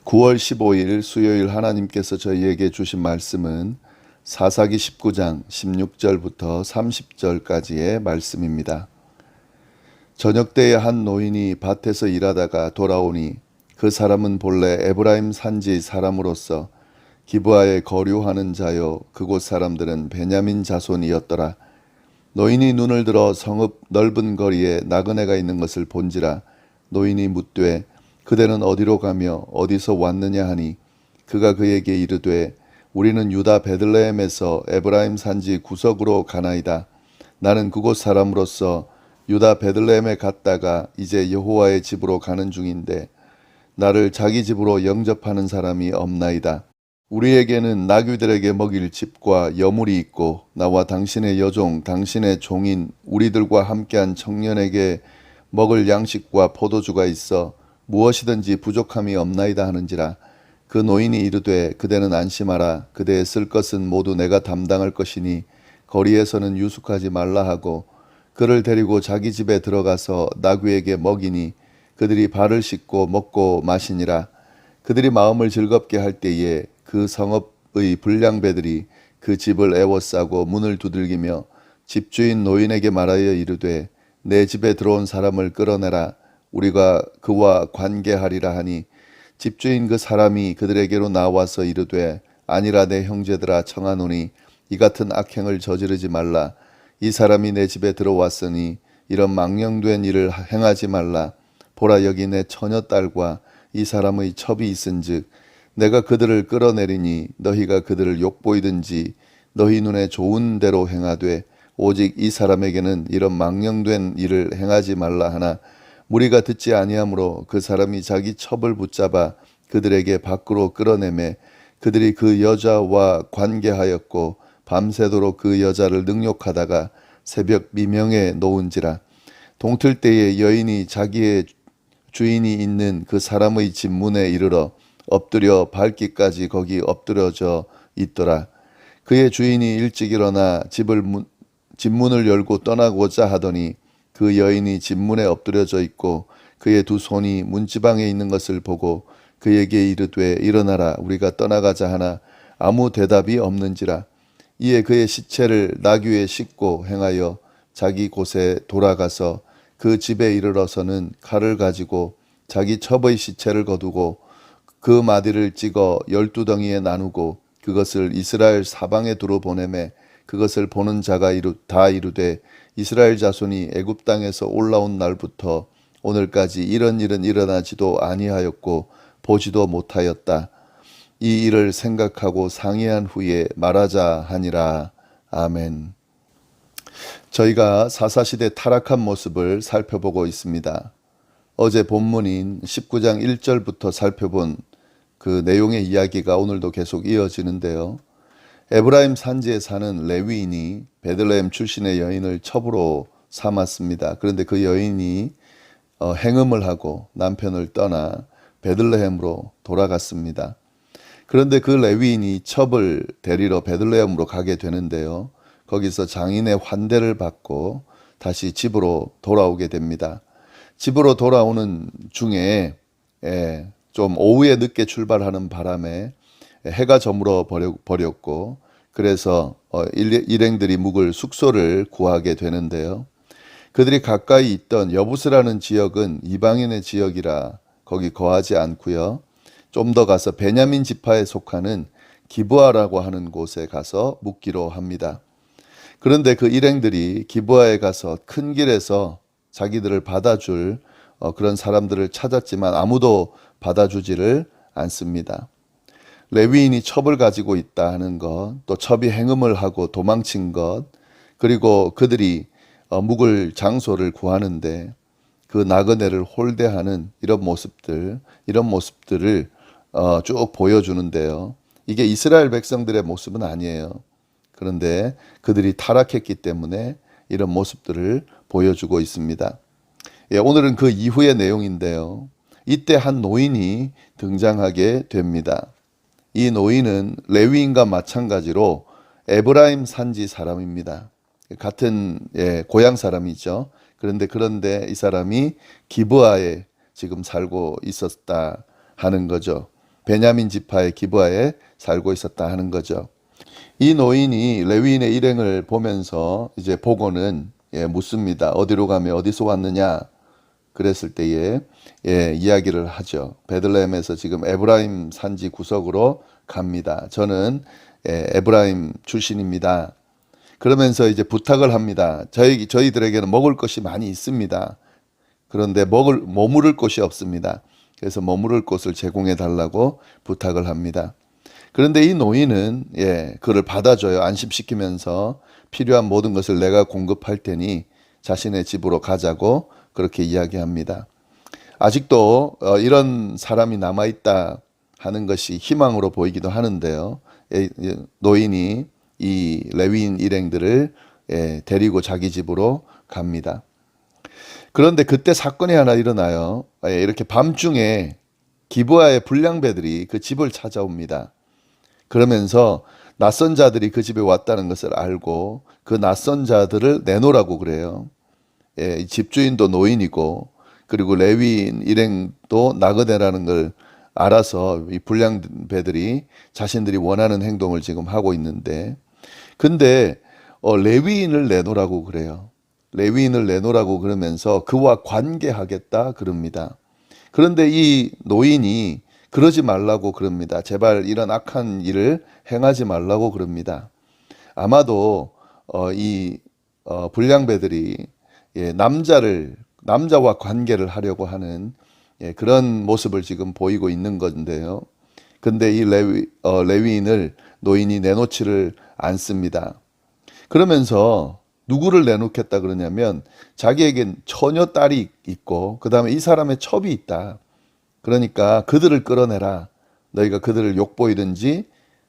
9월 15일 수요일 하나님께서 저희에게 주신 말씀은 사사기 19장 16절부터 30절까지의 말씀입니다. 저녁 때에 한 노인이 밭에서 일하다가 돌아오니 그 사람은 본래 에브라임 산지 사람으로서 기브아에 거류하는 자요 그곳 사람들은 베냐민 자손이었더라. 노인이 눈을 들어 성읍 넓은 거리에 나그네가 있는 것을 본지라. 노인이 묻되 그대는 어디로 가며 어디서 왔느냐 하니 그가 그에게 이르되 우리는 유다 베들레헴에서 에브라임 산지 구석으로 가나이다. 나는 그곳 사람으로서 유다 베들레헴에 갔다가 이제 여호와의 집으로 가는 중인데 나를 자기 집으로 영접하는 사람이 없나이다. 우리에게는 나귀들에게 먹일 집과 여물이 있고 나와 당신의 여종 당신의 종인 우리들과 함께한 청년에게 먹을 양식과 포도주가 있어 무엇이든지 부족함이 없나이다 하는지라. 그 노인이 이르되 그대는 안심하라. 그대의 쓸 것은 모두 내가 담당할 것이니 거리에서는 유숙하지 말라 하고 그를 데리고 자기 집에 들어가서 나귀에게 먹이니 그들이 발을 씻고 먹고 마시니라. 그들이 마음을 즐겁게 할 때에 그 성읍의 불량배들이 그 집을 애워싸고 문을 두들기며 집주인 노인에게 말하여 이르되 내 집에 들어온 사람을 끌어내라. 우리가 그와 관계하리라 하니 집주인 그 사람이 그들에게로 나와서 이르되 아니라 내 형제들아 청하노니 이 같은 악행을 저지르지 말라. 이 사람이 내 집에 들어왔으니 이런 망령된 일을 행하지 말라. 보라 여기 내 처녀딸과 이 사람의 첩이 있은즉 내가 그들을 끌어내리니 너희가 그들을 욕보이든지 너희 눈에 좋은 대로 행하되 오직 이 사람에게는 이런 망령된 일을 행하지 말라 하나 무리가 듣지 아니하므로 그 사람이 자기 첩을 붙잡아 그들에게 밖으로 끌어내매 그들이 그 여자와 관계하였고 밤새도록 그 여자를 능욕하다가 새벽 미명에 놓은지라. 동틀 때에 여인이 자기의 주인이 있는 그 사람의 집 문에 이르러 엎드려 밟기까지 거기 엎드려져 있더라. 그의 주인이 일찍 일어나 집문을 열고 떠나고자 하더니 그 여인이 집문에 엎드려져 있고 그의 두 손이 문지방에 있는 것을 보고 그에게 이르되 일어나라 우리가 떠나가자 하나 아무 대답이 없는지라. 이에 그의 시체를 나귀에 싣고 행하여 자기 곳에 돌아가서 그 집에 이르러서는 칼을 가지고 자기 첩의 시체를 거두고 그 마디를 찍어 12덩이에 나누고 그것을 이스라엘 사방에 두루 보내매 그것을 보는 자가 다 이르되 이스라엘 자손이 애굽 땅에서 올라온 날부터 오늘까지 이런 일은 일어나지도 아니하였고 보지도 못하였다. 이 일을 생각하고 상의한 후에 말하자 하니라. 아멘. 저희가 사사시대 타락한 모습을 살펴보고 있습니다. 어제 본문인 19장 1절부터 살펴본 그 내용의 이야기가 오늘도 계속 이어지는데요. 에브라임 산지에 사는 레위인이 베들레헴 출신의 여인을 첩으로 삼았습니다. 그런데 그 여인이 행음을 하고 남편을 떠나 베들레헴으로 돌아갔습니다. 그런데 그 레위인이 첩을 데리러 베들레헴으로 가게 되는데요. 거기서 장인의 환대를 받고 다시 집으로 돌아오게 됩니다. 집으로 돌아오는 중에 좀 오후에 늦게 출발하는 바람에 해가 저물어 버렸고 그래서 일행들이 묵을 숙소를 구하게 되는데요. 그들이 가까이 있던 여부스라는 지역은 이방인의 지역이라 거기 거하지 않고요. 좀 더 가서 베냐민 지파에 속하는 기브아라고 하는 곳에 가서 묵기로 합니다. 그런데 그 일행들이 기브아에 가서 큰 길에서 자기들을 받아줄 그런 사람들을 찾았지만 아무도 받아주지를 않습니다. 레위인이 첩을 가지고 있다 하는 것, 또 첩이 행음을 하고 도망친 것, 그리고 그들이 묵을 장소를 구하는데 그 나그네를 홀대하는 이런 모습들을 쭉 보여주는데요. 이게 이스라엘 백성들의 모습은 아니에요. 그런데 그들이 타락했기 때문에 이런 모습들을 보여주고 있습니다. 오늘은 그 이후의 내용인데요. 이때 한 노인이 등장하게 됩니다. 이 노인은 레위인과 마찬가지로 에브라임 산지 사람입니다. 같은 고향 사람이죠. 그런데 이 사람이 기브아에 지금 살고 있었다 하는 거죠. 베냐민 지파의 기브아에 살고 있었다 하는 거죠. 이 노인이 레위인의 일행을 보면서 이제 보고는 묻습니다. 어디로 가며 어디서 왔느냐? 그랬을 때에 이야기를 하죠. 베들레헴에서 지금 에브라임 산지 구석으로 갑니다. 저는 에브라임 출신입니다. 그러면서 이제 부탁을 합니다. 저희들에게는 먹을 것이 많이 있습니다. 그런데 머무를 곳이 없습니다. 그래서 머무를 곳을 제공해 달라고 부탁을 합니다. 그런데 이 노인은 그를 받아줘요. 안심시키면서 필요한 모든 것을 내가 공급할 테니 자신의 집으로 가자고 그렇게 이야기합니다. 아직도 이런 사람이 남아있다 하는 것이 희망으로 보이기도 하는데요. 노인이 이 레위인 일행들을 데리고 자기 집으로 갑니다. 그런데 그때 사건이 하나 일어나요. 이렇게 밤중에 기브아의 불량배들이 그 집을 찾아옵니다. 그러면서 낯선 자들이 그 집에 왔다는 것을 알고 그 낯선 자들을 내놓으라고 그래요. 집주인도 노인이고 그리고 레위인 일행도 나그네라는 걸 알아서 이 불량배들이 자신들이 원하는 행동을 지금 하고 있는데 근데 레위인을 내놓으라고 그래요. 레위인을 내놓으라고 그러면서 그와 관계하겠다 그럽니다. 그런데 이 노인이 그러지 말라고 그럽니다. 제발 이런 악한 일을 행하지 말라고 그럽니다. 아마도 이 불량배들이 남자와 관계를 하려고 하는 그런 모습을 지금 보이고 있는 건데요. 근데 이 레위인을 노인이 내놓지를 않습니다. 그러면서 누구를 내놓겠다 그러냐면 자기에겐 처녀 딸이 있고 그 다음에 이 사람의 첩이 있다. 그러니까 그들을 끌어내라. 너희가 그들을 욕보이든지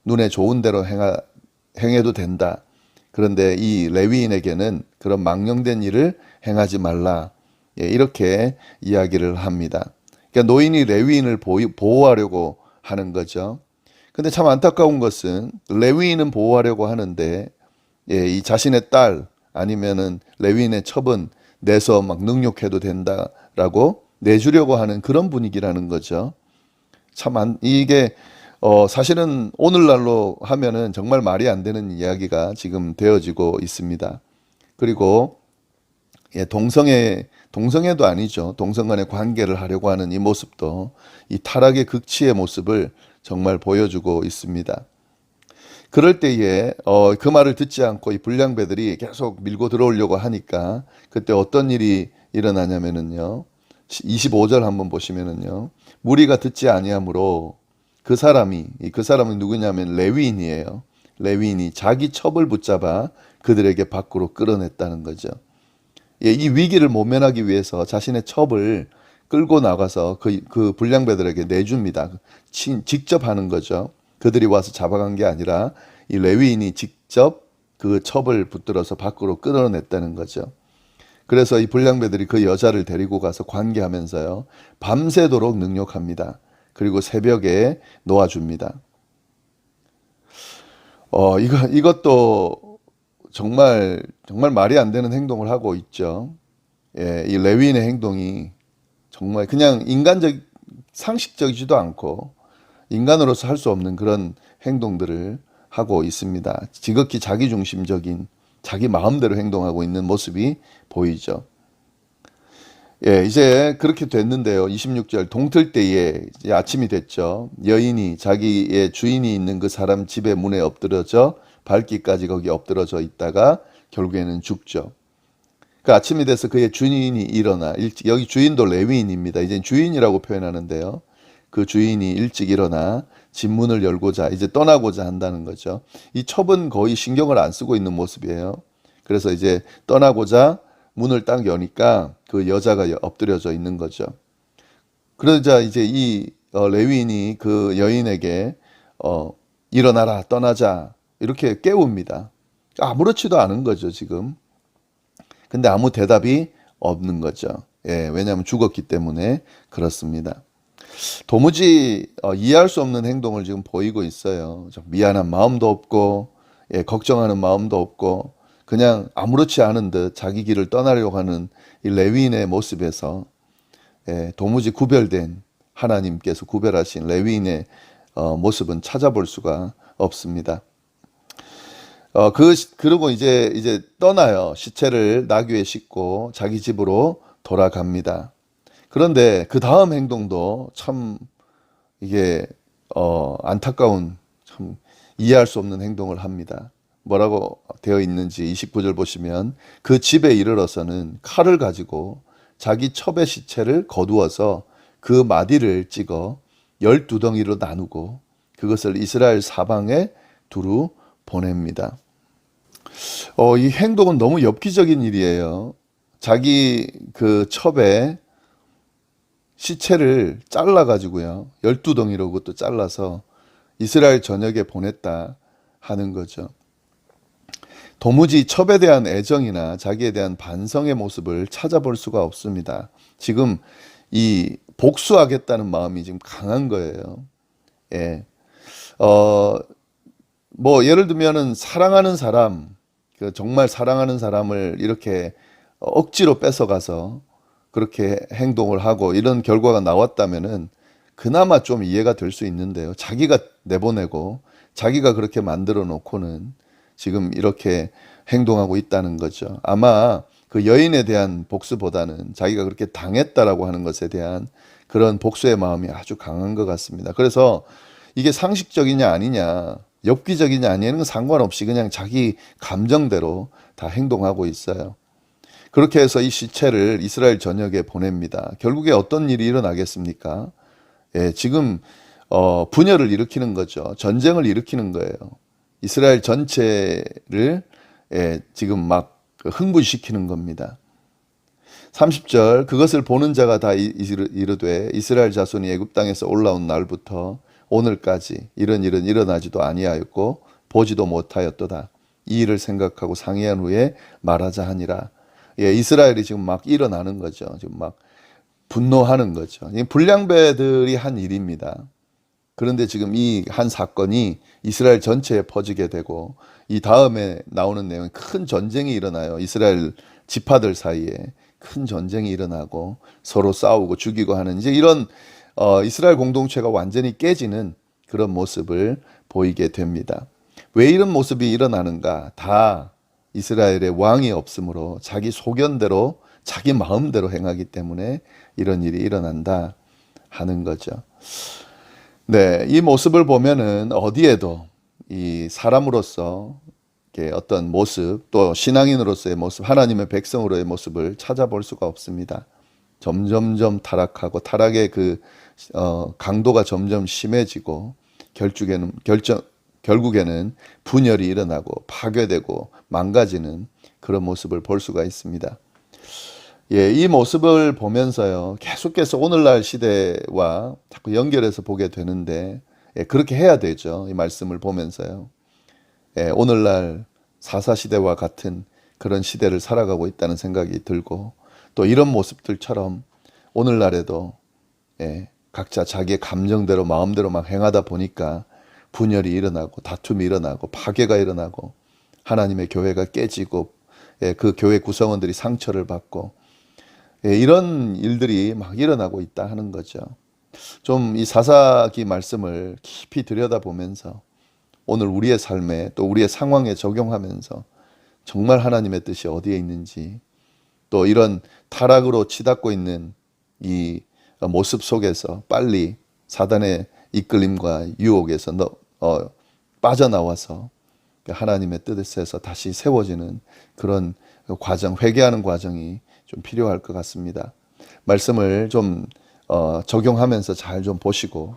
눈에 좋은 대로 행해도 된다. 그런데 이 레위인에게는 그런 망령된 일을 행하지 말라. 이렇게 이야기를 합니다. 그러니까 노인이 레위인을 보호하려고 하는 거죠. 근데 참 안타까운 것은 레위인은 보호하려고 하는데 이 자신의 딸 아니면은 레위인의 첩은 내서 막 능욕해도 된다라고 내주려고 하는 그런 분위기라는 거죠. 참 이게 사실은 오늘날로 하면은 정말 말이 안 되는 이야기가 지금 되어지고 있습니다. 그리고 동성애도 아니죠. 동성 간의 관계를 하려고 하는 이 모습도 이 타락의 극치의 모습을 정말 보여주고 있습니다. 그럴 때에 그 말을 듣지 않고 이 불량배들이 계속 밀고 들어오려고 하니까 그때 어떤 일이 일어나냐면은요. 25절 한번 보시면은요. 무리가 듣지 아니하므로 그 사람은 누구냐면 레위인이에요. 레위인이 자기 첩을 붙잡아 그들에게 밖으로 끌어냈다는 거죠. 이 위기를 모면하기 위해서 자신의 첩을 끌고 나가서 그 불량배들에게 내줍니다. 직접 하는 거죠. 그들이 와서 잡아간 게 아니라 이 레위인이 직접 그 첩을 붙들어서 밖으로 끌어냈다는 거죠. 그래서 이 불량배들이 그 여자를 데리고 가서 관계하면서요. 밤새도록 능욕합니다. 그리고 새벽에 놓아줍니다. 이것도 정말 말이 안 되는 행동을 하고 있죠. 이 레위인의 행동이 정말 그냥 상식적이지도 않고 인간으로서 할 수 없는 그런 행동들을 하고 있습니다. 지극히 자기중심적인 자기 마음대로 행동하고 있는 모습이 보이죠. 이제 그렇게 됐는데요. 26절 동틀 때에 이제 아침이 됐죠. 여인이 자기의 주인이 있는 그 사람 집의 문에 엎드려져 밝기까지 거기 엎드려져 있다가 결국에는 죽죠. 그 아침이 돼서 그의 주인이 일어나 여기 주인도 레위인입니다. 이제 주인이라고 표현하는데요. 그 주인이 일찍 일어나 집 문을 열고자 이제 떠나고자 한다는 거죠. 이 첩은 거의 신경을 안 쓰고 있는 모습이에요. 그래서 이제 떠나고자 문을 딱 여니까 그 여자가 엎드려져 있는 거죠. 그러자 이제 이 레위인이 그 여인에게 일어나라 떠나자 이렇게 깨웁니다. 아무렇지도 않은 거죠 지금. 근데 아무 대답이 없는 거죠. 왜냐하면 죽었기 때문에 그렇습니다. 도무지 이해할 수 없는 행동을 지금 보이고 있어요. 미안한 마음도 없고 걱정하는 마음도 없고 그냥 아무렇지 않은 듯 자기 길을 떠나려고 하는 이 레위인의 모습에서 도무지 구별된 하나님께서 구별하신 레위인의 모습은 찾아볼 수가 없습니다. 그러고 이제 떠나요. 시체를 나귀에 싣고 자기 집으로 돌아갑니다. 그런데 그 다음 행동도 참 이게 안타까운, 참 이해할 수 없는 행동을 합니다. 뭐라고 되어 있는지 29절 보시면, 그 집에 이르러서는 칼을 가지고 자기 첩의 시체를 거두어서 그 마디를 찍어 12덩이로 나누고 그것을 이스라엘 사방에 두루 보냅니다. 이 행동은 너무 엽기적인 일이에요. 자기 그 첩에 시체를 잘라가지고요, 12덩이로 그것도 잘라서 이스라엘 전역에 보냈다 하는 거죠. 도무지 첩에 대한 애정이나 자기에 대한 반성의 모습을 찾아볼 수가 없습니다. 지금 이 복수하겠다는 마음이 지금 강한 거예요. 예. 뭐 예를 들면은 사랑하는 사람, 정말 사랑하는 사람을 이렇게 억지로 뺏어가서 그렇게 행동을 하고 이런 결과가 나왔다면은 그나마 좀 이해가 될 수 있는데요. 자기가 내보내고 자기가 그렇게 만들어 놓고는 지금 이렇게 행동하고 있다는 거죠. 아마 그 여인에 대한 복수보다는 자기가 그렇게 당했다라고 하는 것에 대한 그런 복수의 마음이 아주 강한 것 같습니다. 그래서 이게 상식적이냐 아니냐, 엽기적이냐 아니냐는 상관없이 그냥 자기 감정대로 다 행동하고 있어요. 그렇게 해서 이 시체를 이스라엘 전역에 보냅니다. 결국에 어떤 일이 일어나겠습니까? 예, 지금 분열을 일으키는 거죠. 전쟁을 일으키는 거예요. 이스라엘 전체를 지금 막 흥분시키는 겁니다. 30절, 그것을 보는 자가 다 이르되 이스라엘 자손이 애굽 땅에서 올라온 날부터 오늘까지 이런 일은 일어나지도 아니하였고 보지도 못하였도다. 이 일을 생각하고 상의한 후에 말하자 하니라. 예, 이스라엘이 지금 막 일어나는 거죠. 지금 막 분노하는 거죠. 불량배들이 한 일입니다. 그런데 지금 이 한 사건이 이스라엘 전체에 퍼지게 되고, 이 다음에 나오는 내용이 큰 전쟁이 일어나요. 이스라엘 지파들 사이에 큰 전쟁이 일어나고 서로 싸우고 죽이고 하는, 이제 이런 이스라엘 공동체가 완전히 깨지는 그런 모습을 보이게 됩니다. 왜 이런 모습이 일어나는가? 다 이스라엘의 왕이 없으므로 자기 소견대로 자기 마음대로 행하기 때문에 이런 일이 일어난다 하는 거죠. 네, 이 모습을 보면은 어디에도 이 사람으로서 어떤 모습, 또 신앙인으로서의 모습, 하나님의 백성으로의 모습을 찾아볼 수가 없습니다. 점점점 타락하고 타락의 그 강도가 점점 심해지고 결국에는 분열이 일어나고 파괴되고 망가지는 그런 모습을 볼 수가 있습니다. 예, 이 모습을 보면서요, 계속해서 오늘날 시대와 자꾸 연결해서 보게 되는데, 예, 그렇게 해야 되죠. 이 말씀을 보면서요. 예, 오늘날 사사시대와 같은 그런 시대를 살아가고 있다는 생각이 들고, 또 이런 모습들처럼 오늘날에도 예, 각자 자기의 감정대로 마음대로 막 행하다 보니까 분열이 일어나고 다툼이 일어나고 파괴가 일어나고 하나님의 교회가 깨지고, 예, 그 교회 구성원들이 상처를 받고, 예, 이런 일들이 막 일어나고 있다 하는 거죠. 좀 이 사사기 말씀을 깊이 들여다보면서 오늘 우리의 삶에 또 우리의 상황에 적용하면서 정말 하나님의 뜻이 어디에 있는지, 또 이런 타락으로 치닫고 있는 이 모습 속에서 빨리 사단의 이끌림과 유혹에서 빠져나와서 하나님의 뜻에서 다시 세워지는 그런 과정, 회개하는 과정이 좀 필요할 것 같습니다. 말씀을 좀 적용하면서 잘 좀 보시고,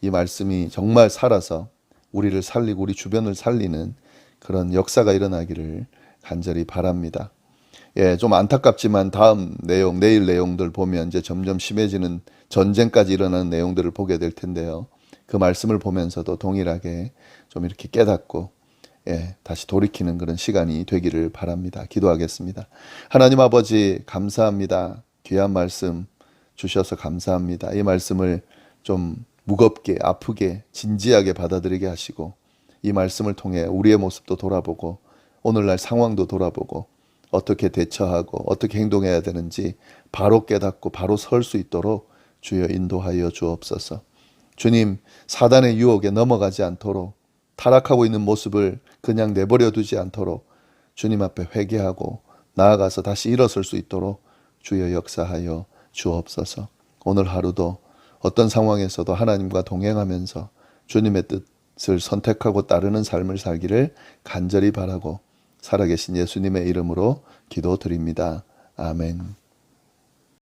이 말씀이 정말 살아서 우리를 살리고 우리 주변을 살리는 그런 역사가 일어나기를 간절히 바랍니다. 예, 좀 안타깝지만 다음 내용, 내일 내용들 보면 이제 점점 심해지는 전쟁까지 일어나는 내용들을 보게 될 텐데요. 그 말씀을 보면서도 동일하게 좀 이렇게 깨닫고, 예, 다시 돌이키는 그런 시간이 되기를 바랍니다. 기도하겠습니다. 하나님 아버지, 감사합니다. 귀한 말씀 주셔서 감사합니다. 이 말씀을 좀 무겁게, 아프게, 진지하게 받아들이게 하시고, 이 말씀을 통해 우리의 모습도 돌아보고 오늘날 상황도 돌아보고 어떻게 대처하고 어떻게 행동해야 되는지 바로 깨닫고 바로 설 수 있도록 주여 인도하여 주옵소서. 주님, 사단의 유혹에 넘어가지 않도록, 타락하고 있는 모습을 그냥 내버려 두지 않도록 주님 앞에 회개하고 나아가서 다시 일어설 수 있도록 주여 역사하여 주옵소서. 오늘 하루도 어떤 상황에서도 하나님과 동행하면서 주님의 뜻을 선택하고 따르는 삶을 살기를 간절히 바라고 살아계신 예수님의 이름으로 기도드립니다. 아멘.